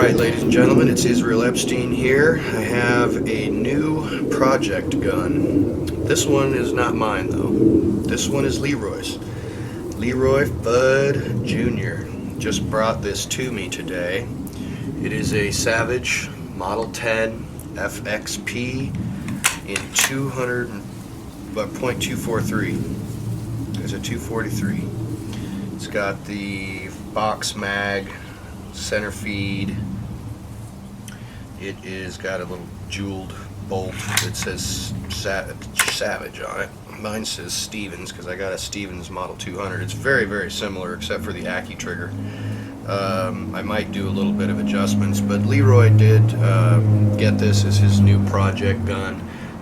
Alright, ladies and gentlemen, it's Israel Epstein here. I have a new project gun. This one is not mine though. This one is LeRoy's. LeRoy Phudd Jr. just brought this to me today. It is a Savage Model 10 FXP in 200.243. There's a 243. It's got the box mag, center feed. It is got a little jeweled bolt that says Savage on it. Mine says Stevens because I got a Stevens Model 200. It's very, very similar except for the accu-trigger. I might do a little bit of adjustments, but LeRoy did get this as his new project gun,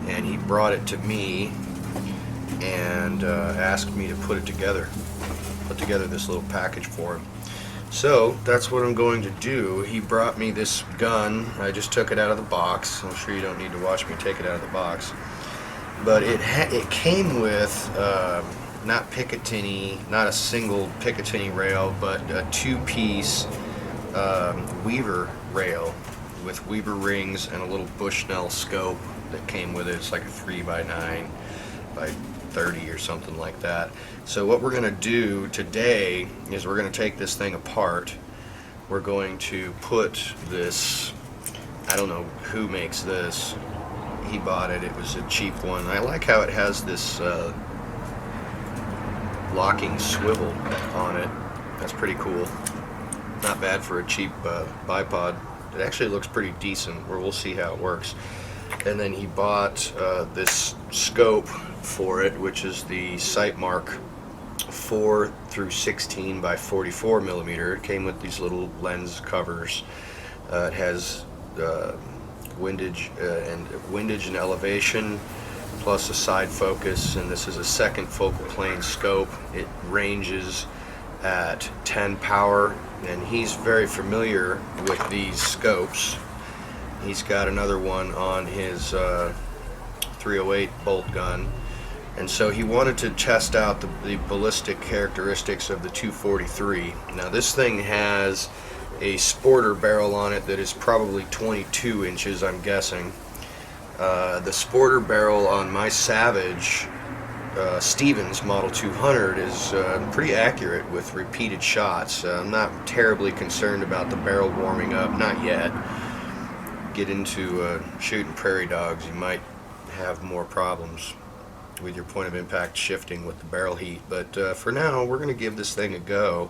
and he brought it to me and asked me to put together this little package for him. So that's what I'm going to do. He brought me this gun. I just took it out of the box. I'm sure you don't need to watch me take it out of the box, but it came with not Picatinny, not a single Picatinny rail, but a two-piece Weaver rail with Weaver rings and a little Bushnell scope that came with it. It's like a 3x9 by 30 or something like that. So what we're going to do today is we're going to take this thing apart. We're going to put this, I don't know who makes this. He bought it. It was a cheap one. I like how it has this locking swivel on it. That's pretty cool. Not bad for a cheap bipod. It actually looks pretty decent. We'll see how it works. And then he bought this scope for it, which is the Sightmark 4/16 by 44 millimeter. It came with these little lens covers. It has windage and elevation, plus a side focus, and this is a second focal plane scope. It ranges at 10 power, and he's very familiar with these scopes. He's got another one on his 308 bolt gun, and so he wanted to test out the ballistic characteristics of the 243. Now this thing has a sporter barrel on it that is probably 22 inches, I'm guessing. The sporter barrel on my Savage Stevens Model 200 is pretty accurate with repeated shots. I'm not terribly concerned about the barrel warming up, not yet. Get into shooting prairie dogs, you might have more problems with your point of impact shifting with the barrel heat, but for now we're going to give this thing a go,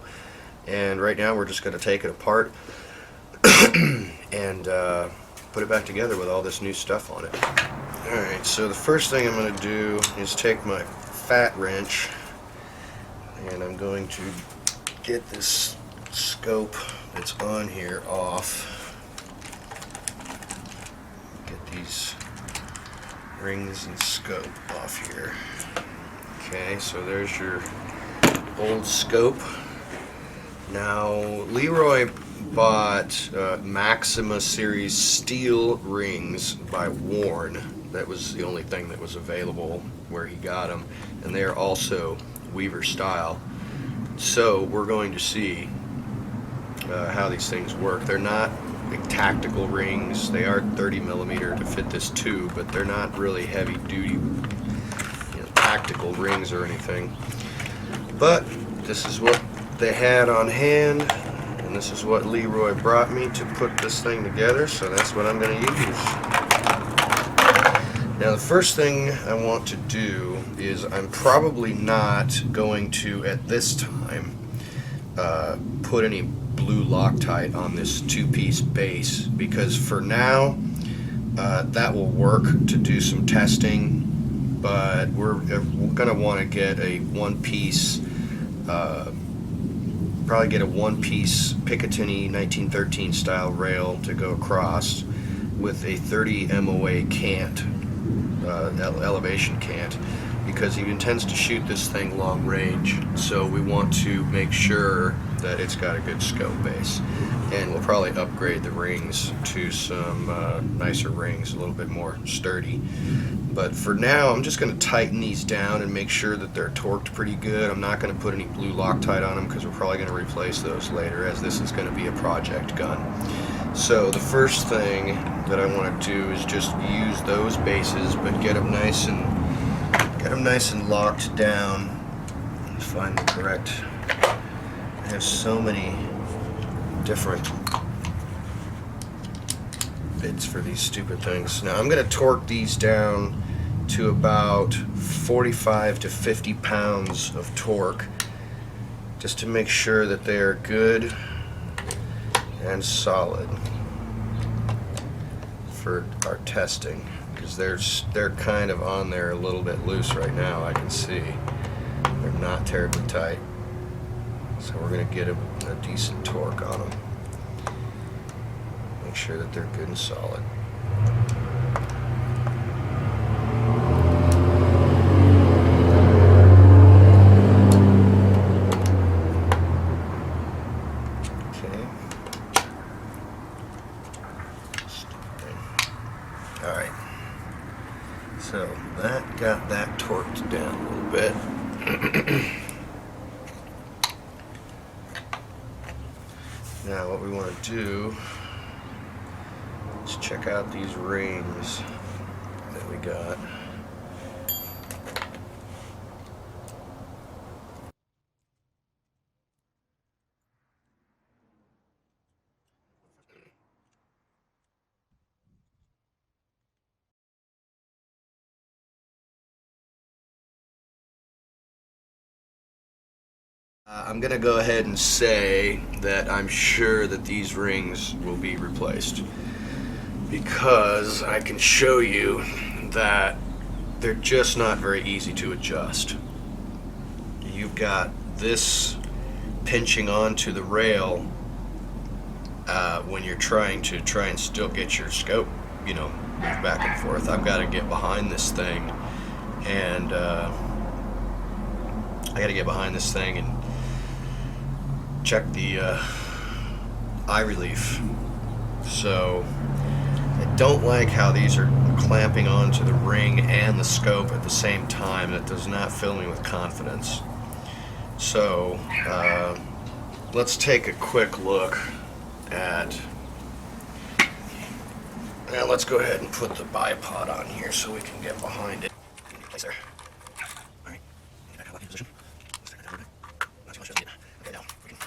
and right now we're just going to take it apart and put it back together with all this new stuff on it. Alright, so the first thing I'm going to do is take my fat wrench, and I'm going to get this scope that's on here off. These rings and scope off here. Okay, so there's your old scope. Now LeRoy bought Maxima series steel rings by Warren. That was the only thing that was available where he got them, and they are also Weaver style. So we're going to see how these things work. They're not tactical rings. They are 30 millimeter to fit this tube, but they're not really heavy duty, tactical rings or anything. But this is what they had on hand, and this is what LeRoy brought me to put this thing together, so that's what I'm going to use. Now the first thing I want to do is I'm probably not going to, at this time, put any blue Loctite on this two-piece base, because for now that will work to do some testing, but we're going to want to get a one-piece, probably get a one-piece Picatinny 1913 style rail to go across with a 30 MOA cant, elevation cant, because he intends to shoot this thing long range, so we want to make sure that it's got a good scope base, and we'll probably upgrade the rings to some nicer rings, a little bit more sturdy. But for now I'm just going to tighten these down and make sure that they're torqued pretty good. I'm not going to put any blue Loctite on them because we're probably going to replace those later, as this is going to be a project gun. So the first thing that I want to do is just use those bases, but get them nice and locked down. Let's find the correct. I have so many different bits for these stupid things. Now I'm going to torque these down to about 45 to 50 pounds of torque, just to make sure that they are good and solid for our testing, because they're kind of on there a little bit loose right now. I can see they're not terribly tight, so we're going to get a decent torque on them. Make sure that they're good and solid. Alright, so that got that torqued down a little bit. Now what we want to do is check out these rings that we got. I'm going to go ahead and say that I'm sure that these rings will be replaced, because I can show you that they're just not very easy to adjust. You've got this pinching onto the rail when you're trying and still get your scope, move back and forth. I've got to get behind this thing, and and check the eye relief. So I don't like how these are clamping onto the ring and the scope at the same time. That does not fill me with confidence. So let's take a quick look at, now let's go ahead and put the bipod on here so we can get behind it. Place there. All right, get back in locking position. Let's take that down a little bit. Not too much, doesn't get. Okay, now we can.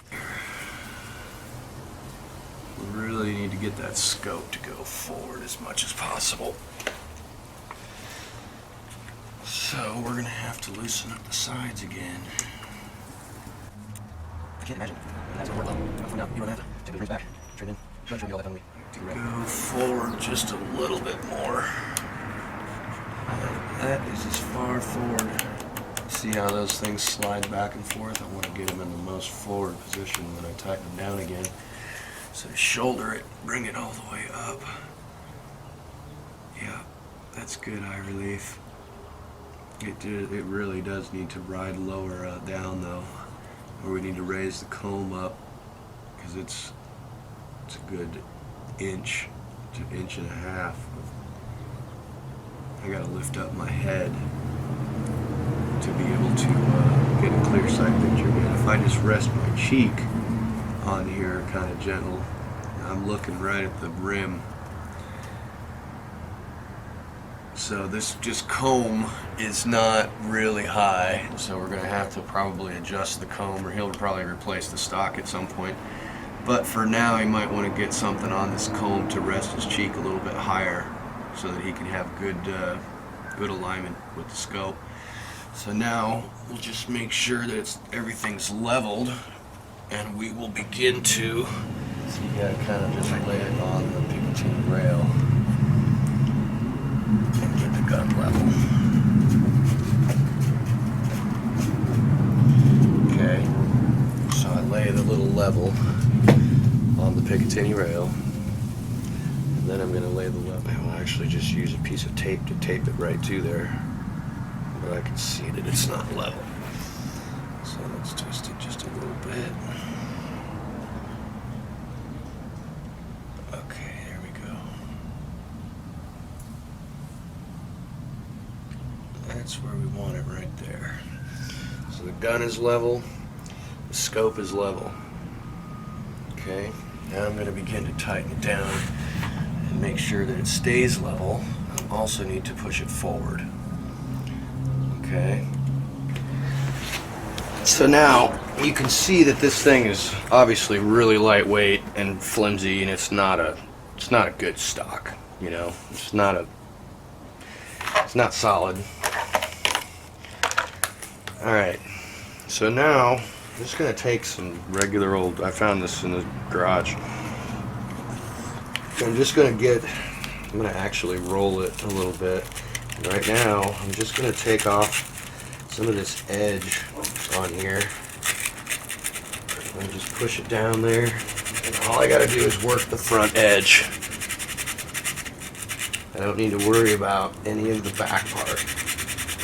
We really need to get that scope to go forward as much as possible. So we're gonna have to loosen up the sides again. I can't imagine. That's gonna work well. For now, you don't have to take the rings back, trade in. I'm sure all that on me. Go forward just a little bit more. That is as far forward. See how those things slide back and forth? I want to get them in the most forward position when I tighten them down again. So shoulder it, bring it all the way up. Yeah, that's good eye relief. It really does need to ride lower down though, or we need to raise the comb up, because it's a good inch to inch and a half. I gotta lift up my head to be able to get a clear sight picture. But if I just rest my cheek on here kind of gentle, I'm looking right at the rim. So this just comb is not really high, so we're gonna have to probably adjust the comb, or he'll probably replace the stock at some point. But for now, he might want to get something on this comb to rest his cheek a little bit higher, so that he can have good alignment with the scope. So now we'll just make sure that everything's leveled, and we will begin to. So you gotta kind of just lay it on the Picatinny rail and get the gun level. Okay, so I lay the little level on the Picatinny rail, and then I'm going to lay the level. I will actually just use a piece of tape to tape it right to there, but I can see that it's not level. So let's twist it just a little bit. Okay, there we go. That's where we want it, right there. So the gun is level, the scope is level. Okay, Now I'm going to begin to tighten it down and make sure that it stays level. I also need to push it forward. Okay. So now you can see that this thing is obviously really lightweight and flimsy, and it's not a good stock, you know. It's not solid. All right. So now I'm just going to take some regular old, I found this in the garage. I'm just going to actually roll it a little bit. And right now, I'm just going to take off some of this edge on here. And just push it down there. And all I got to do is work the front edge. I don't need to worry about any of the back part.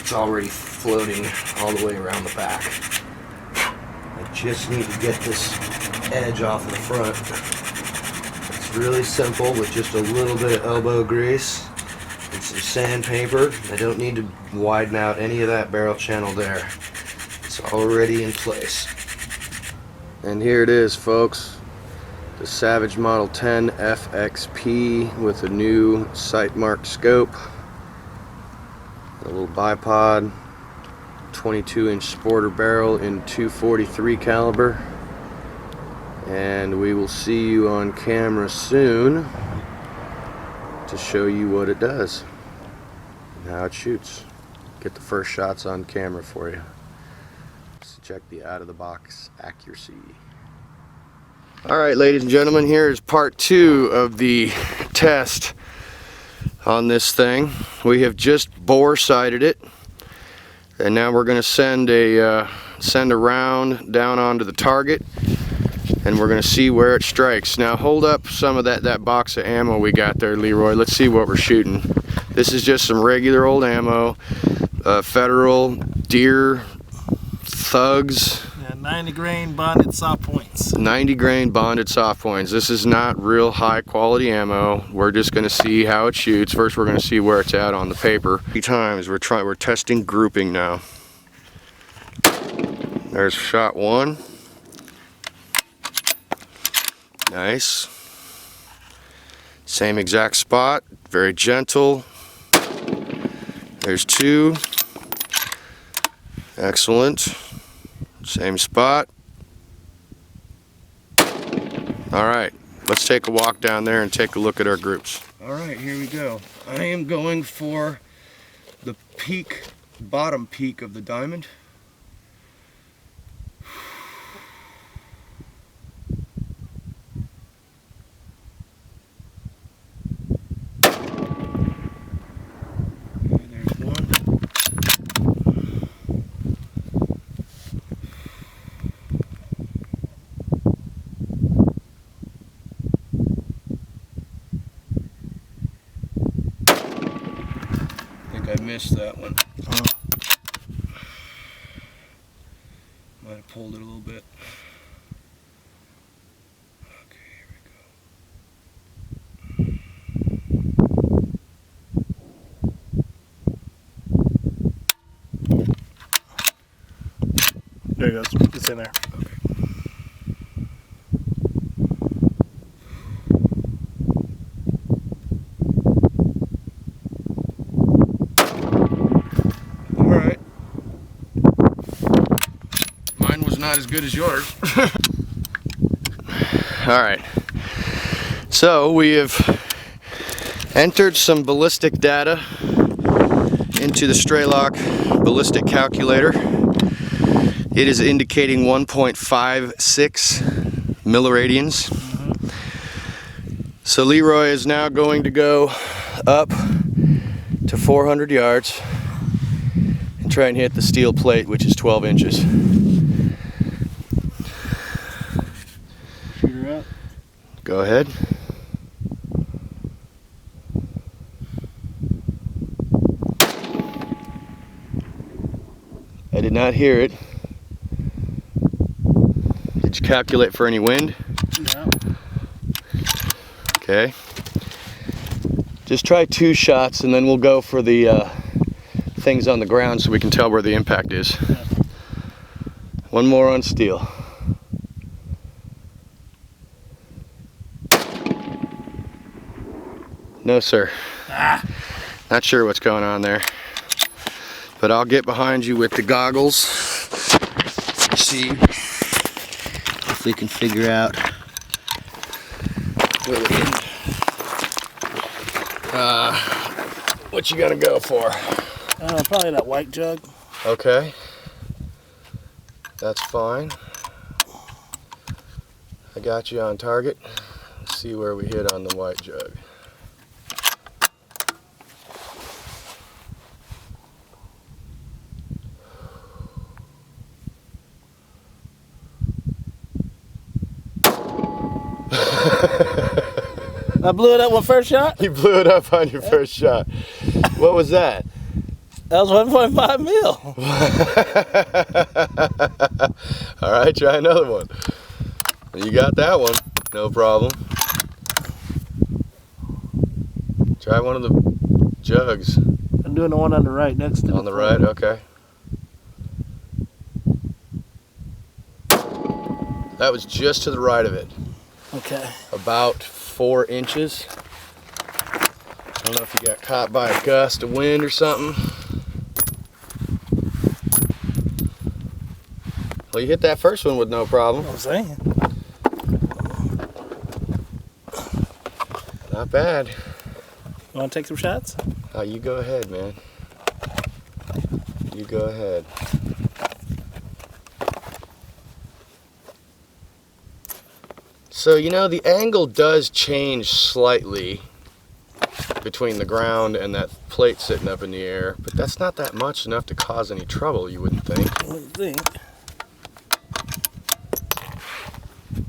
It's already floating all the way around the back. I just need to get this edge off of the front. It's really simple with just a little bit of elbow grease and some sandpaper. I don't need to widen out any of that barrel channel there. It's already in place. And here it is, folks. The Savage Model 10 FXP with a new sight marked scope. A little bipod. 22-inch sporter barrel in 243 caliber. And we will see you on camera soon to show you what it does and how it shoots. Get the first shots on camera for you. So check the out-of-the-box accuracy. Alright, ladies and gentlemen, here is part 2 of the test on this thing. We have just bore sighted it, and now we're going to send a round down onto the target, and we're going to see where it strikes. Now hold up some of that box of ammo we got there, Leroy. Let's see what we're shooting. This is just some regular old ammo, Federal Deer Thugs. Yeah, 90 grain bonded soft points. 90 grain bonded soft points. This is not real high quality ammo. We're just going to see how it shoots. First we're going to see where it's at on the paper. 3 times we're testing grouping now. There's shot 1. Nice. Same exact spot, very gentle. There's 2. Excellent. Same spot. Alright, let's take a walk down there and take a look at our groups. Alright, here we go. I am going for the peak, bottom peak of the diamond. I missed that one. Might have pulled it a little bit. Okay, here we go. There it goes. It's in there. Okay. Not as good as yours. Alright, so we have entered some ballistic data into the Straylock ballistic calculator. It is indicating 1.56 milliradians. So Leroy is now going to go up to 400 yards and try and hit the steel plate, which is 12 inches. Go ahead. I did not hear it. Did you calculate for any wind? No. Okay. Just try 2 shots and then we'll go for the things on the ground so we can tell where the impact is. Yeah. One more on steel. No, sir. Not sure what's going on there. But I'll get behind you with the goggles. See if we can figure out where we can, what you gonna go for? Probably that white jug. Okay. That's fine. I got you on target. Let's see where we hit on the white jug. I blew it up with first shot. You blew it up on your first shot. What was that? That was 1.5 mil. All right, try another one. You got that one, no problem. Try one of the jugs. I'm doing the one on the right next to On the right, okay. That was just to the right of it. Okay. About 4 inches. I don't know if you got caught by a gust of wind or something. Well, you hit that first one with no problem. I'm saying. Not bad. You want to take some shots? Oh, you go ahead, man. You go ahead. So, you know, the angle does change slightly between the ground and that plate sitting up in the air, but that's not that much enough to cause any trouble, you wouldn't think. I wouldn't think.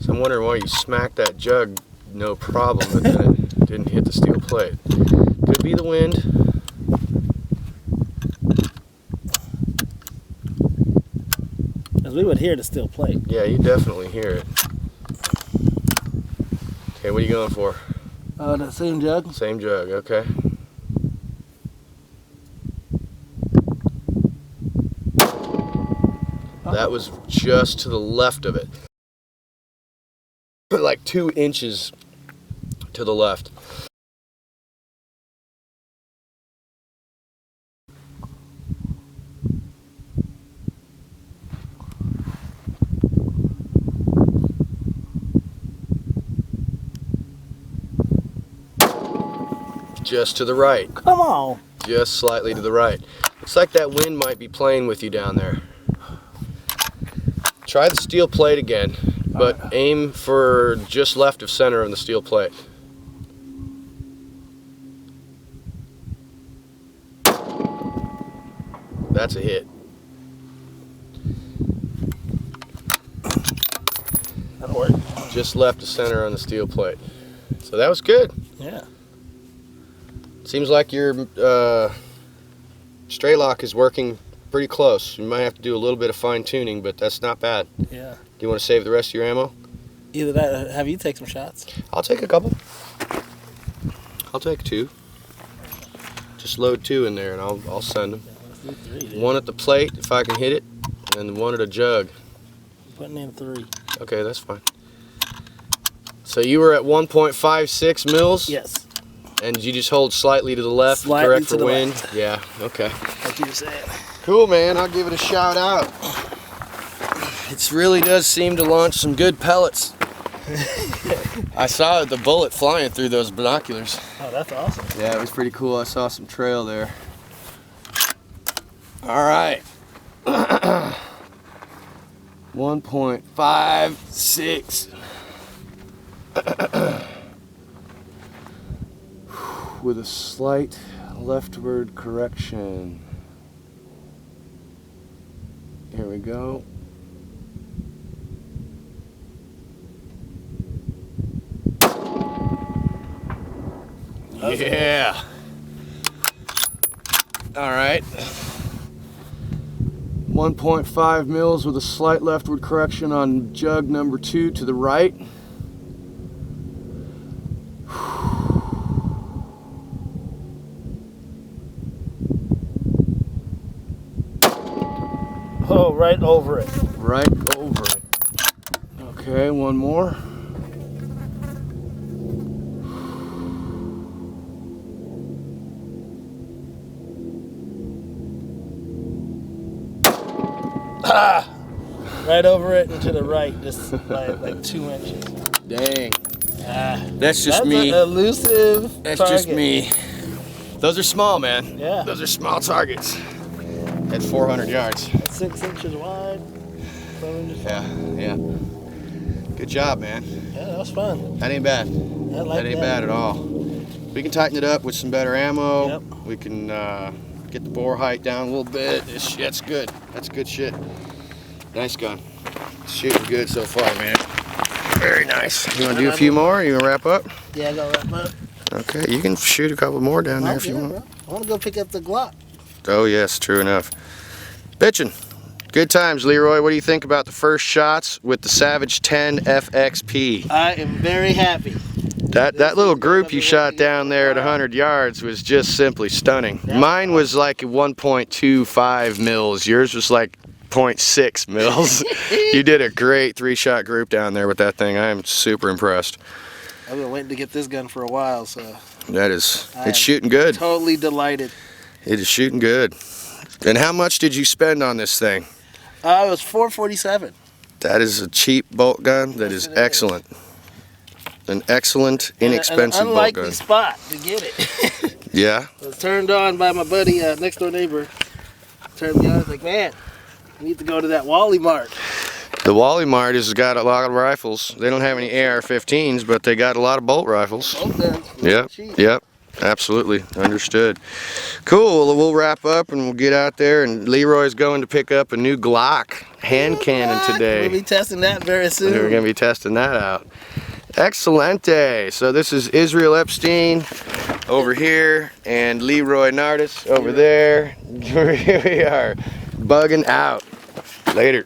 So I'm wondering why you smacked that jug no problem, but then it didn't hit the steel plate. Could be the wind. Because we would hear the steel plate. Yeah, you definitely hear it. Okay, what are you going for? That same jug? Same jug, okay. That was just to the left of it. Like 2 inches to the left. Just to the right. Come on. Just slightly to the right. Looks like that wind might be playing with you down there. Try the steel plate again, but aim for just left of center of the steel plate. That's a hit. That'll work. Just left of center on the steel plate. So that was good. Yeah. Seems like your straight lock is working pretty close. You might have to do a little bit of fine tuning, but that's not bad. Yeah. Do you want to save the rest of your ammo? Either that or have you take some shots? I'll take a couple. I'll take 2. Just load 2 in there and I'll send them. Yeah, let's do 3, dude. 1 at the plate if I can hit it, and 1 at a jug. Putting in 3. Okay, that's fine. So you were at 1.56 mils? Yes. And you just hold slightly to the left, Slightly correct to for the wind? left. Yeah, okay. Like you were saying. Cool, man. I'll give it a shout out. It really does seem to launch some good pellets. I saw the bullet flying through those binoculars. Oh, that's awesome. Yeah, it was pretty cool. I saw some trail there. All right. 1.56. With a slight leftward correction. Here we go. Yeah. All right. 1.5 mils with a slight leftward correction on jug number 2 to the right. Oh, right over it. Right over it. Okay, one more. Right over it and to the right, just like 2 inches. Dang. Ah, That's just that's me. An elusive That's target. just me. Those are small, man. Yeah. Those are small targets. At 400 yards. 6 inches wide. 7 inches. Yeah. Good job, man. Yeah, that was fun. That ain't bad. I like That ain't bad at all. We can tighten it up with some better ammo. Yep. We can get the bore height down a little bit. That's good. That's good shit. Nice gun. Shooting good so far, man. Very nice. You want to do a few more? You want to wrap up? Yeah, I gotta wrap up. Okay, you can shoot a couple more down there if you want. Bro. I want to go pick up the Glock. Oh, yes, true enough. Bitchin'. Good times, Leroy. What do you think about the first shots with the Savage 10 FXP? I am very happy. That little group you shot down there at 100 yards was just simply stunning. Mine was like 1.25 mils. Yours was like 0.6 mils. You did a great 3-shot group down there with that thing. I am super impressed. I've been waiting to get this gun for a while, so. It's shooting good. Totally delighted. It is shooting good. And how much did you spend on this thing? It was $447. That is a cheap bolt gun. That is excellent. An excellent, inexpensive an bolt unlikely gun. spot to get it. Yeah. I was turned on by my buddy, next door neighbor. Turned me on. I was like, man, I need to go to that Wally Mart. The Wally Mart has got a lot of rifles. They don't have any AR-15s, but they got a lot of bolt rifles. Bolt guns. Yep. Cheap. Yep. Absolutely. Understood. Cool. Well, we'll wrap up and we'll get out there. And Leroy's going to pick up a new Glock hand cannon today. We'll be testing that very soon. We're going to be testing that out. Excelente. So this is Israel Epstein over here and Leroy Nardis over there. Here we are, bugging out. Later.